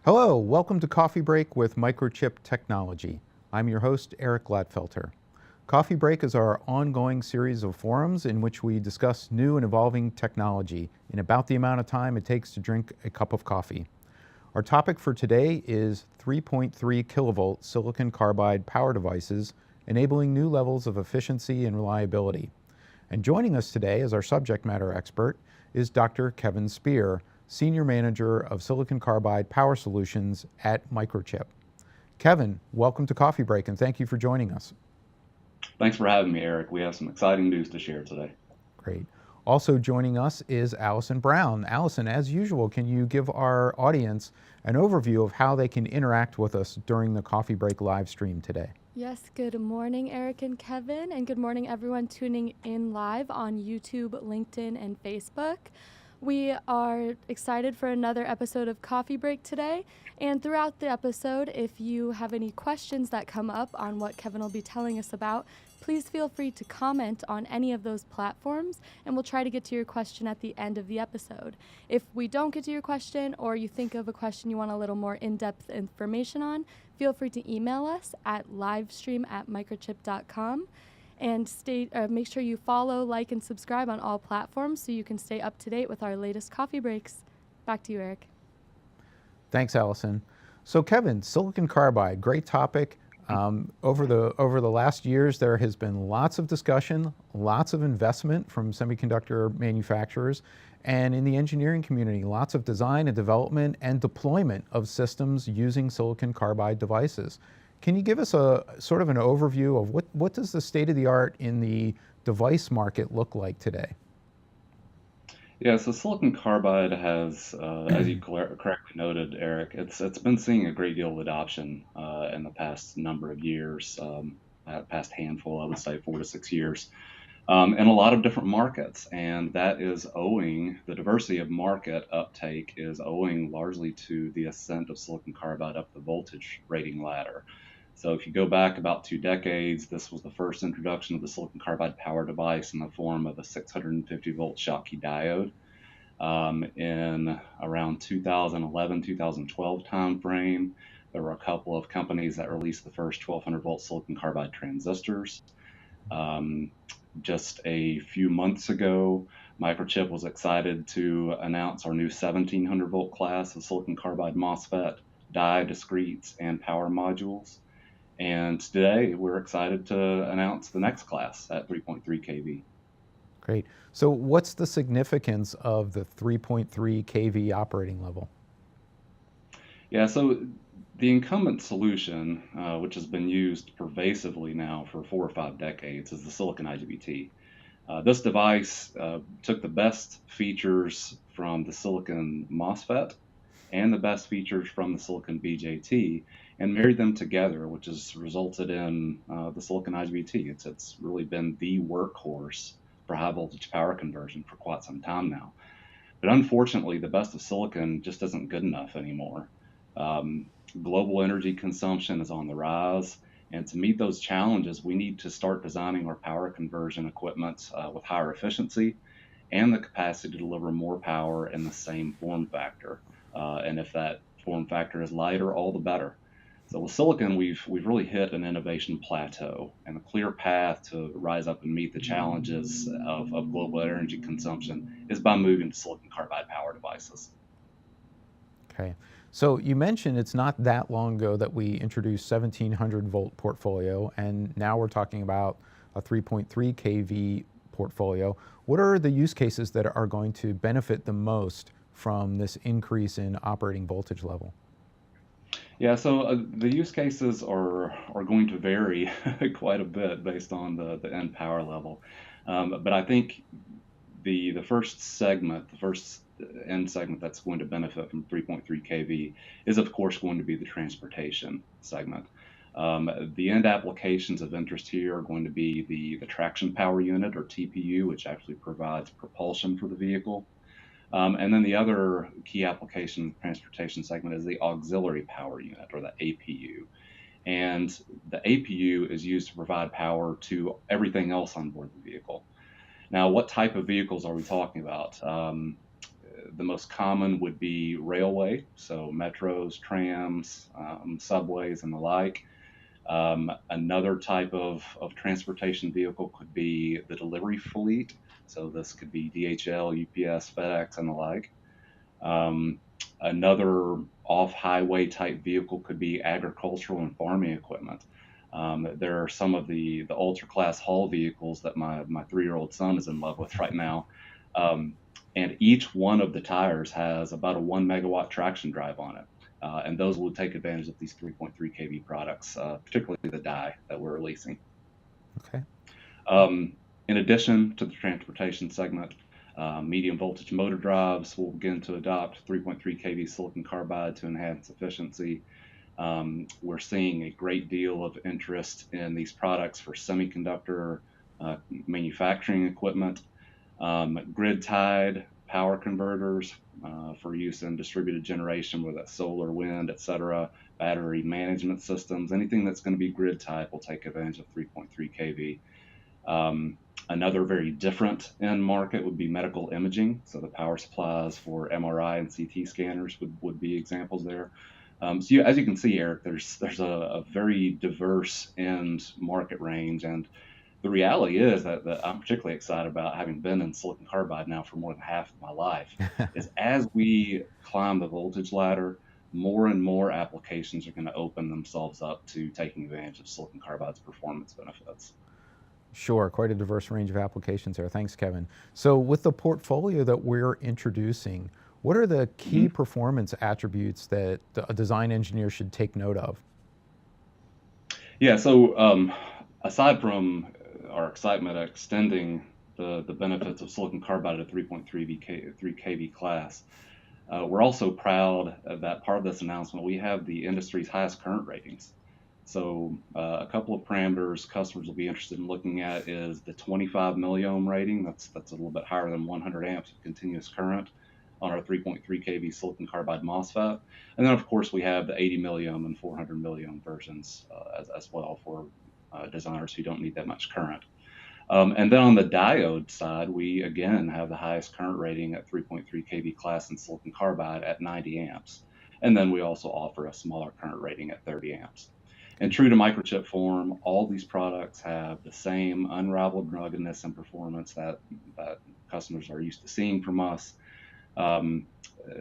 Hello, welcome to Coffee Break with Microchip Technology. I'm your host, Eric Gladfelter. Coffee Break is our ongoing series of forums in which we discuss new and evolving technology in about the amount of time it takes to drink a cup of coffee. Our topic for today is 3.3 kilovolt silicon carbide power devices enabling new levels of efficiency and reliability. And joining us today as our subject matter expert is Dr. Kevin Spear, Senior Manager of Silicon Carbide Power Solutions at Microchip. Kevin, welcome to Coffee Break and thank you for joining us. Thanks for having me, Eric. We have some exciting news to share today. Great. Also joining us is Allison Brown. Allison, as usual, can you give our audience an overview of how they can interact with us during the Coffee Break live stream today? Yes, good morning, Eric and Kevin, and good morning, everyone tuning in live on YouTube, LinkedIn, and Facebook. We are excited for another episode of Coffee Break today, and throughout the episode, if you have any questions that come up on what Kevin will be telling us about, please feel free to comment on any of those platforms, and we'll try to get to your question at the end of the episode. If we don't get to your question, or you think of a question you want a little more in-depth information on, feel free to email us at livestream@microchip.com. And make sure you follow, like, and subscribe on all platforms so you can stay up to date with our latest coffee breaks. Back to you, Eric. Thanks, Allison. So Kevin, silicon carbide, great topic. Over the last years, there has been lots of discussion, lots of investment from semiconductor manufacturers, and in the engineering community, lots of design and development and deployment of systems using silicon carbide devices. Can you give us a sort of an overview of what does the state of the art in the device market look like today? Yeah, so silicon carbide has, as you correctly noted, Eric, it's been seeing a great deal of adoption in the past number of years, past handful, I would say 4 to 6 years, in a lot of different markets, and that is owing the diversity of market uptake is owing largely to the ascent of silicon carbide up the voltage rating ladder. So if you go back about 2 decades, this was the first introduction of the silicon carbide power device in the form of a 650 volt Schottky diode. In around 2011, 2012 timeframe, there were a couple of companies that released the first 1200 volt silicon carbide transistors. Just a few months ago, Microchip was excited to announce our new 1700 volt class of silicon carbide MOSFET, die, discretes, and power modules. And today we're excited to announce the next class at 3.3 kV. Great. So what's the significance of the 3.3 kV operating level? Yeah, so the incumbent solution, which has been used pervasively now for 4 or 5 decades, is the silicon IGBT. This device took the best features from the silicon MOSFET and the best features from the silicon BJT and married them together, which has resulted in the silicon IGBT. It's really been the workhorse for high voltage power conversion for quite some time now. But unfortunately, the best of silicon just isn't good enough anymore. Global energy consumption is on the rise, and to meet those challenges, we need to start designing our power conversion equipment with higher efficiency and the capacity to deliver more power in the same form factor. And if that form factor is lighter, all the better. So with silicon, we've really hit an innovation plateau, and a clear path to rise up and meet the challenges of global energy consumption is by moving to silicon carbide power devices. Okay. So you mentioned it's not that long ago that we introduced 1700 volt portfolio, and now we're talking about a 3.3 kV portfolio. What are the use cases that are going to benefit the most from this increase in operating voltage level? Yeah, so the use cases are going to vary quite a bit based on the end power level. But I think the first segment, the first end segment that's going to benefit from 3.3 kV is, of course, going to be the transportation segment. The end applications of interest here are going to be the traction power unit, or TPU, which actually provides propulsion for the vehicle. And then the other key application in the transportation segment is the auxiliary power unit, or the APU. And the APU is used to provide power to everything else on board the vehicle. Now, what type of vehicles are we talking about? The most common would be railway, so metros, trams, subways, and the like. Another type of transportation vehicle could be the delivery fleet. So this could be DHL, UPS, FedEx, and the like. Another off-highway type vehicle could be agricultural and farming equipment. There are some of the ultra-class haul vehicles that my 3-year-old son is in love with right now. And each one of the tires has about a 1 megawatt traction drive on it. And those will take advantage of these 3.3 kV products, particularly the die that we're releasing. Okay. In addition to the transportation segment, medium voltage motor drives will begin to adopt 3.3 kV silicon carbide to enhance efficiency. We're seeing a great deal of interest in these products for semiconductor manufacturing equipment, grid-tied power converters for use in distributed generation, whether that's solar, wind, etc., battery management systems, anything that's going to be grid-tied will take advantage of 3.3 kV. Another very different end market would be medical imaging. So the power supplies for MRI and CT scanners would be examples there. So as you can see, Eric, there's a very diverse end market range, and the reality is that I'm particularly excited about, having been in silicon carbide now for more than half of my life, is as we climb the voltage ladder, more and more applications are going to open themselves up to taking advantage of silicon carbide's performance benefits. Sure, quite a diverse range of applications there. Thanks, Kevin. So with the portfolio that we're introducing, what are the key performance attributes that a design engineer should take note of? Yeah, so aside from our excitement at extending the benefits of silicon carbide at 3.3 kV class, we're also proud that part of this announcement, we have the industry's highest current ratings. So a couple of parameters customers will be interested in looking at is the 25 milliohm rating. That's a little bit higher than 100 amps of continuous current on our 3.3 kV silicon carbide MOSFET. And then, of course, we have the 80 milliohm and 400 milliohm versions as well for designers who don't need that much current. And then on the diode side, we again have the highest current rating at 3.3 kV class in silicon carbide at 90 amps. And then we also offer a smaller current rating at 30 amps. And true to Microchip form, all these products have the same unrivaled ruggedness and performance that customers are used to seeing from us.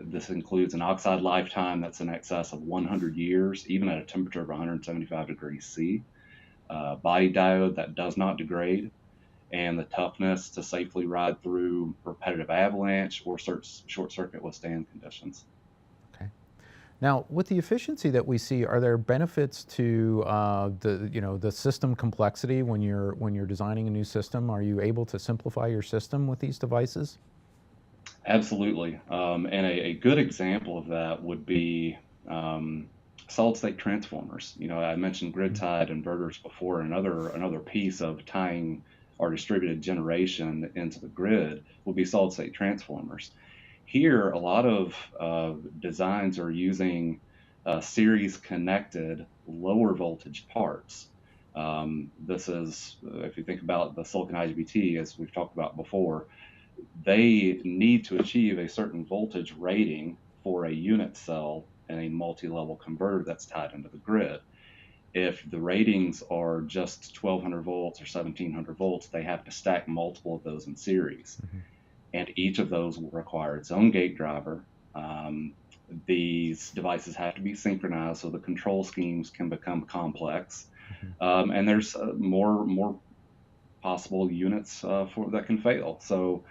This includes an oxide lifetime that's in excess of 100 years, even at a temperature of 175 degrees C. Body diode that does not degrade, and the toughness to safely ride through repetitive avalanche or short circuit withstand conditions. Okay. Now, with the efficiency that we see, are there benefits to the system complexity when you're designing a new system? Are you able to simplify your system with these devices? Absolutely, and a good example of that would be solid-state transformers. I mentioned grid-tied inverters before. Another piece of tying our distributed generation into the grid will be solid-state transformers. Here, a lot of designs are using series-connected lower voltage parts. This is, if you think about the silicon IGBT, as we've talked about before, they need to achieve a certain voltage rating for a unit cell in a multi-level converter that's tied into the grid. If the ratings are just 1200 volts or 1700 volts, they have to stack multiple of those in series. And each of those will require its own gate driver. These devices have to be synchronized so the control schemes can become complex. And there's more possible units that can fail. So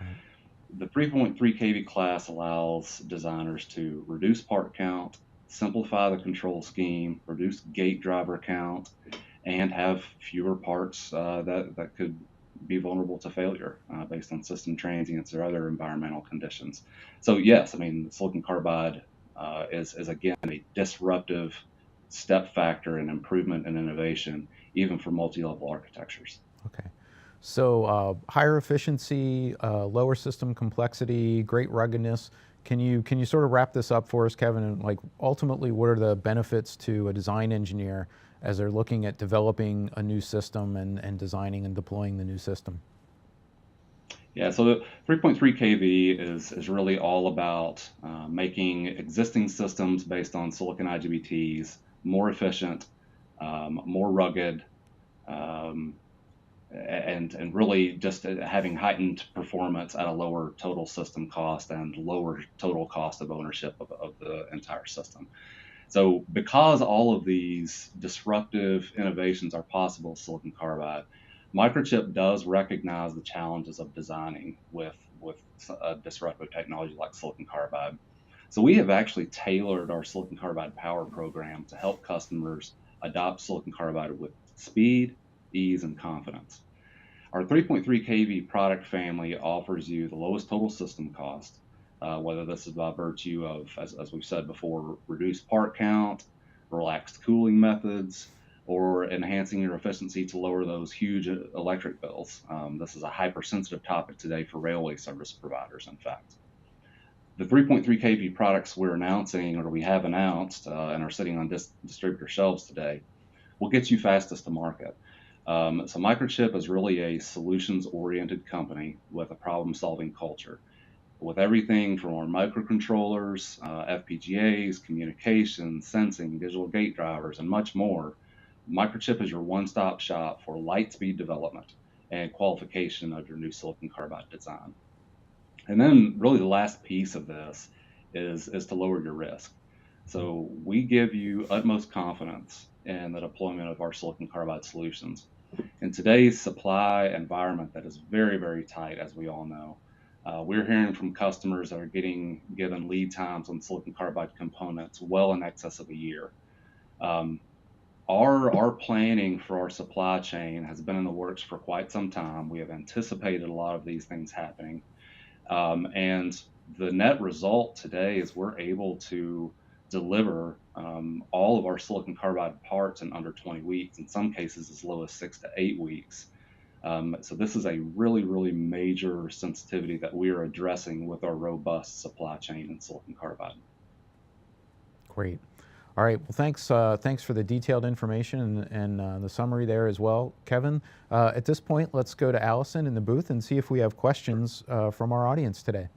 the 3.3 kV class allows designers to reduce part count, simplify the control scheme, reduce gate driver count, and have fewer parts that could be vulnerable to failure based on system transients or other environmental conditions. So yes, silicon carbide is again a disruptive step factor in improvement and innovation, even for multi-level architectures. Okay. So higher efficiency, lower system complexity, great ruggedness. Can you sort of wrap this up for us, Kevin? And ultimately, what are the benefits to a design engineer as they're looking at developing a new system and designing and deploying the new system? Yeah, so the 3.3 kV is really all about making existing systems based on silicon IGBTs more efficient, more rugged, um, and really just having heightened performance at a lower total system cost and lower total cost of ownership of the entire system. So because all of these disruptive innovations are possible with silicon carbide, Microchip does recognize the challenges of designing with a disruptive technology like silicon carbide. So we have actually tailored our silicon carbide power program to help customers adopt silicon carbide with speed, ease, and confidence. Our 3.3 kV product family offers you the lowest total system cost, whether this is by virtue of, as we've said before, reduced part count, relaxed cooling methods, or enhancing your efficiency to lower those huge electric bills. This is a hypersensitive topic today for railway service providers, in fact. The 3.3 kV products we're announcing, or we have announced, and are sitting on distributor shelves today, will get you fastest to market. So Microchip is really a solutions-oriented company with a problem-solving culture. With everything from our microcontrollers, FPGAs, communication, sensing, digital gate drivers, and much more, Microchip is your one-stop shop for light speed development and qualification of your new silicon carbide design. And then really the last piece of this is to lower your risk. So we give you utmost confidence in the deployment of our silicon carbide solutions. In today's supply environment that is very, very tight, as we all know, we're hearing from customers that are getting given lead times on silicon carbide components well in excess of a year. Um, our planning for our supply chain has been in the works for quite some time. We have anticipated a lot of these things happening. And the net result today is we're able to deliver all of our silicon carbide parts in under 20 weeks, in some cases as low as 6 to 8 weeks. So this is a really, really major sensitivity that we are addressing with our robust supply chain in silicon carbide. Great. All right. Well, thanks for the detailed information and the summary there as well, Kevin. At this point, let's go to Allison in the booth and see if we have questions from our audience today.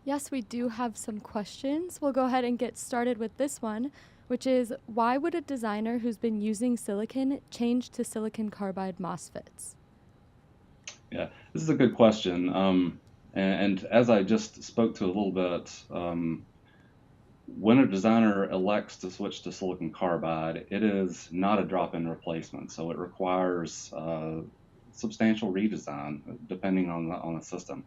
Yes, we do have some questions. We'll go ahead and get started with this one, which is, why would a designer who's been using silicon change to silicon carbide MOSFETs? Yeah, this is a good question. And as I just spoke to a little bit, when a designer elects to switch to silicon carbide, it is not a drop-in replacement. So it requires substantial redesign depending on the system.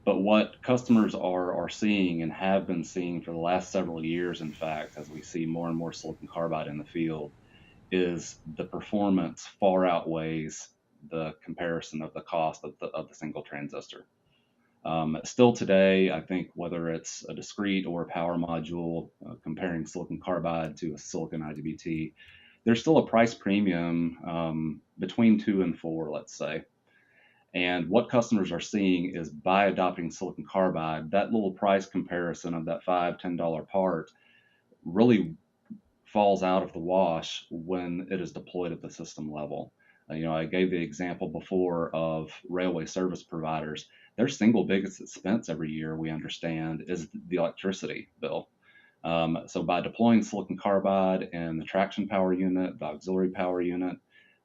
But what customers are seeing and have been seeing for the last several years, in fact, as we see more and more silicon carbide in the field, is the performance far outweighs the comparison of the cost of the single transistor. Still today, I think whether it's a discrete or a power module, comparing silicon carbide to a silicon IGBT, there's still a price premium between 2 and 4, let's say. And what customers are seeing is by adopting silicon carbide, that little price comparison of that $5, $10 part really falls out of the wash when it is deployed at the system level. I gave the example before of railway service providers. Their single biggest expense every year, we understand, is the electricity bill. So by deploying silicon carbide in the traction power unit, the auxiliary power unit,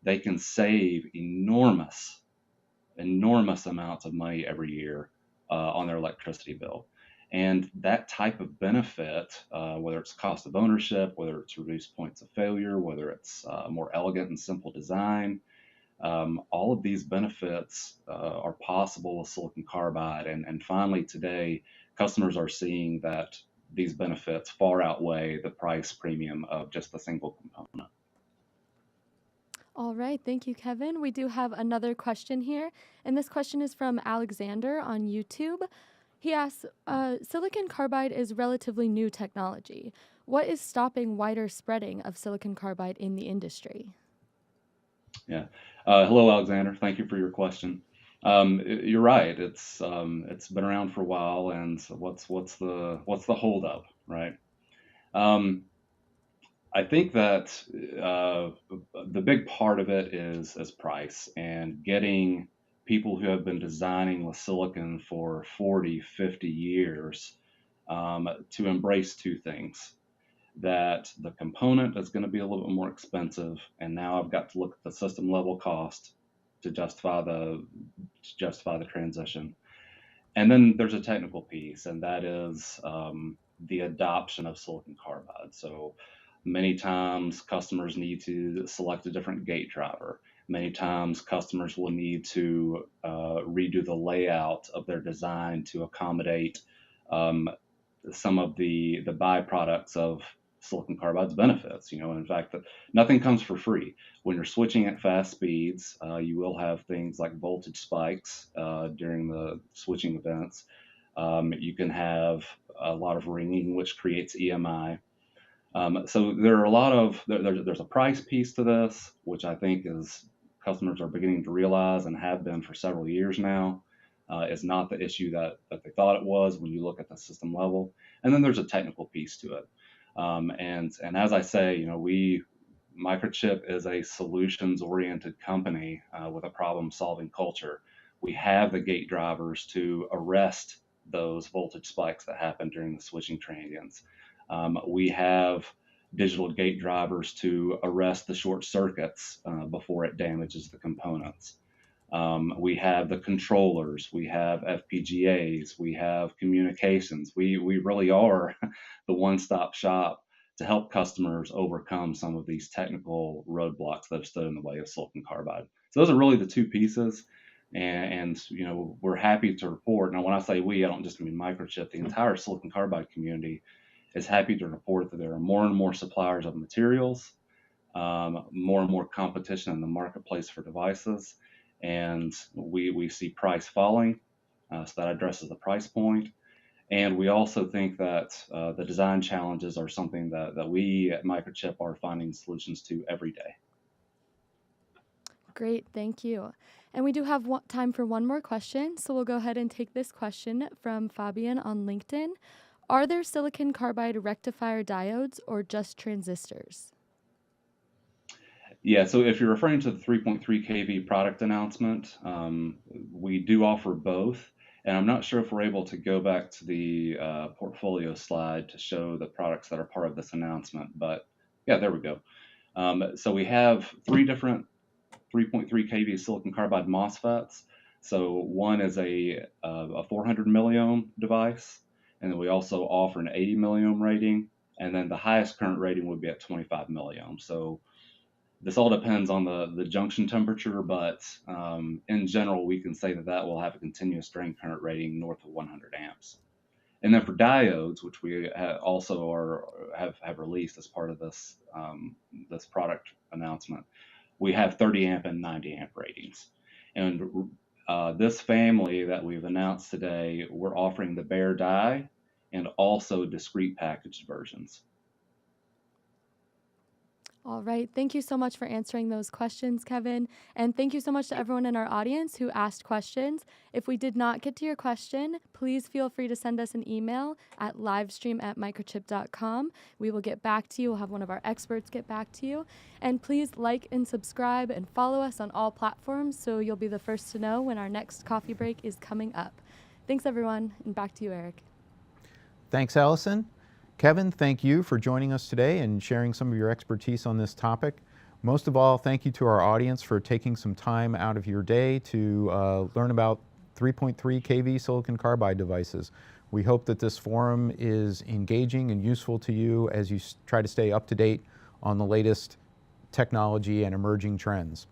they can save enormous amounts of money every year on their electricity bill. And that type of benefit, whether it's cost of ownership, whether it's reduced points of failure, whether it's more elegant and simple design, all of these benefits are possible with silicon carbide. And finally, today, customers are seeing that these benefits far outweigh the price premium of just a single component. All right, thank you, Kevin. We do have another question here, and this question is from Alexander on YouTube. He asks, silicon carbide is relatively new technology. What is stopping wider spreading of silicon carbide in the industry? Yeah. Hello, Alexander. Thank you for your question. You're right. It's been around for a while, and what's the holdup, right? I think that the big part of it is price and getting people who have been designing with silicon for 40, 50 years to embrace two things. That the component is going to be a little bit more expensive, and now I've got to look at the system level cost to justify the transition. And then there's a technical piece, and that is the adoption of silicon carbide. So many times customers need to select a different gate driver. Many times customers will need to redo the layout of their design to accommodate some of the byproducts of silicon carbide's benefits. In fact, that nothing comes for free. When you're switching at fast speeds, you will have things like voltage spikes during the switching events. You can have a lot of ringing, which creates EMI. So there are a lot of there's a price piece to this, which I think is customers are beginning to realize and have been for several years now. Is not the issue that they thought it was when you look at the system level. And then there's a technical piece to it. And as I say, Microchip is a solutions-oriented company with a problem-solving culture. We have the gate drivers to arrest those voltage spikes that happen during the switching transients. We have digital gate drivers to arrest the short circuits before it damages the components. We have the controllers, we have FPGAs, we have communications. We really are the one-stop shop to help customers overcome some of these technical roadblocks that have stood in the way of silicon carbide. So those are really the two pieces. And we're happy to report. Now, when I say we, I don't just mean Microchip. The entire silicon carbide community is happy to report that there are more and more suppliers of materials, more and more competition in the marketplace for devices. And we see price falling, so that addresses the price point. And we also think that the design challenges are something that we at Microchip are finding solutions to every day. Great, thank you. And we do have time for one more question, so we'll go ahead and take this question from Fabian on LinkedIn. Are there silicon carbide rectifier diodes or just transistors? Yeah, so if you're referring to the 3.3 kV product announcement, we do offer both. And I'm not sure if we're able to go back to the portfolio slide to show the products that are part of this announcement, but yeah, there we go. So we have 3 different 3.3 kV silicon carbide MOSFETs. So one is a 400 milliohm device, and then we also offer an 80 milliohm rating, and then the highest current rating would be at 25 milliohm. So this all depends on the junction temperature, but in general, we can say that will have a continuous drain current rating north of 100 amps. And then for diodes, which we also have released as part of this this product announcement, we have 30 amp and 90 amp ratings. And this family that we've announced today, we're offering the bare die and also discrete packaged versions. All right. Thank you so much for answering those questions, Kevin. And thank you so much to everyone in our audience who asked questions. If we did not get to your question, please feel free to send us an email at livestream@microchip.com. We will get back to you. We'll have one of our experts get back to you. And please like and subscribe and follow us on all platforms so you'll be the first to know when our next coffee break is coming up. Thanks, everyone. And back to you, Eric. Thanks, Allison. Kevin, thank you for joining us today and sharing some of your expertise on this topic. Most of all, thank you to our audience for taking some time out of your day to learn about 3.3 kV silicon carbide devices. We hope that this forum is engaging and useful to you as you try to stay up to date on the latest technology and emerging trends.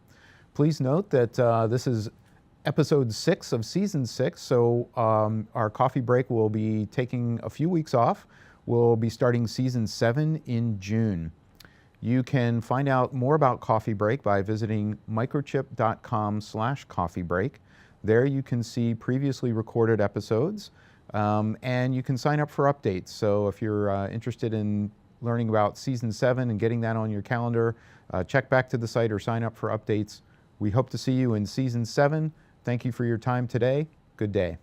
Please note that this is episode 6 of season 6, so our coffee break will be taking a few weeks off. We'll be starting season 7 in June. You can find out more about Coffee Break by visiting microchip.com/coffee break. There you can see previously recorded episodes, and you can sign up for updates. So if you're interested in learning about season 7 and getting that on your calendar, check back to the site or sign up for updates. We hope to see you in season 7. Thank you for your time today. Good day.